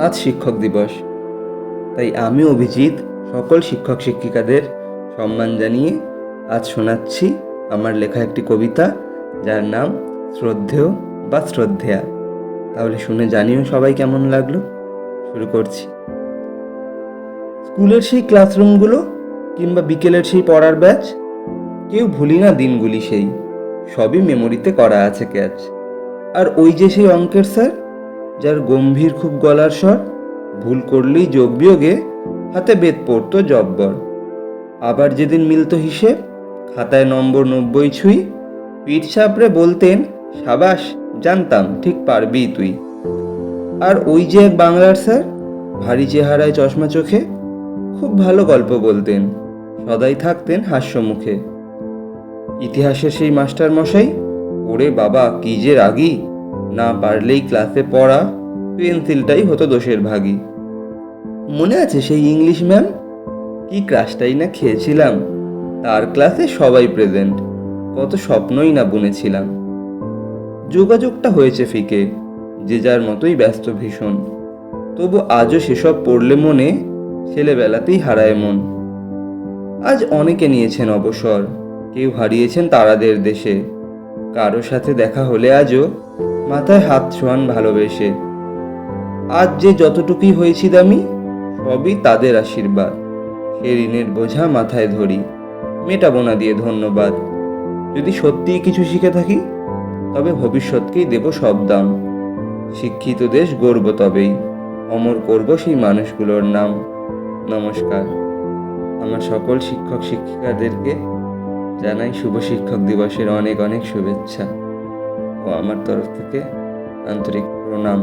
আজ শিক্ষক দিবস, তাই আমি অভিজিৎ সকল শিক্ষক শিক্ষিকাদের সম্মান জানিয়ে আজ শোনাচ্ছি আমার লেখা একটি কবিতা, যার নাম শ্রদ্ধেয় বা শ্রদ্ধেয়া। তাহলে শুনে জানিও সবাই কেমন লাগলো। শুরু করছি। স্কুলের সেই ক্লাসরুমগুলো কিংবা বিকেলের সেই পড়ার ব্যাচ, কেউ ভুলি না দিনগুলি, সেই সবই মেমোরিতে করা আছে ক্যাচ। আর ওই যে সেই অঙ্কের স্যার, যার গম্ভীর খুব গলার স্বর, ভুল করলেই যোগ বিয়োগে হাতে বেত পড়তো জব্বর। আবার যেদিন মিলতো হিসেব, খাতায় নম্বর 90 ছুঁই, পিঠ চাপড়ে বলতেন, সাবাস, জানতাম ঠিক পারবি তুই। আর ওই যে এক বাংলার স্যার, ভারী চেহারায় চশমা চোখে, খুব ভালো গল্প বলতেন, সদাই থাকতেন হাস্য মুখে। ইতিহাসের সেই মাস্টার মশাই, ওরে বাবা কি যে রাগী, না পারলেই ক্লাসে পড়া পেন্সিলটাই হতো দোষের ভাগী। মনে আছে সেই ইংলিশ ম্যাম, কি ক্রাশটাই না খেয়েছিলাম, তার ক্লাসে সবাই প্রেজেন্ট, কত স্বপ্নই না বুনেছিলাম। যোগাযোগটা হয়েছে ফিকে, যে যার মতোই ব্যস্ত ভীষণ, তবু আজও সেসব পড়লে মনে ছেলেবেলাতেই হারায় মন। আজ অনেকে নিয়েছেন অবসর, কেউ হারিয়েছেন তারাদের দেশে, কারো সাথে দেখা হলে আজও মাথায় হাত ছোঁয়ান ভালোবেসে। আজ যে যতটুকুই হয়েছি দামি, সবই তাদের আশীর্বাদ, সে ঋণের বোঝা মাথায় ধরি, মেটাবো না দিয়ে ধন্যবাদ। যদি সত্যিই কিছু শিখে থাকি, তবে ভবিষ্যৎকেই দেব সব দাম। শিক্ষিত দেশ গড়ব তবেই, অমর করব সেই মানুষগুলোর নাম। নমস্কার। আমার সকল শিক্ষক শিক্ষিকাদেরকে জানাই শুভ শিক্ষক দিবসের অনেক অনেক শুভেচ্ছা ও আমার তরফ থেকে আন্তরিক প্রণাম।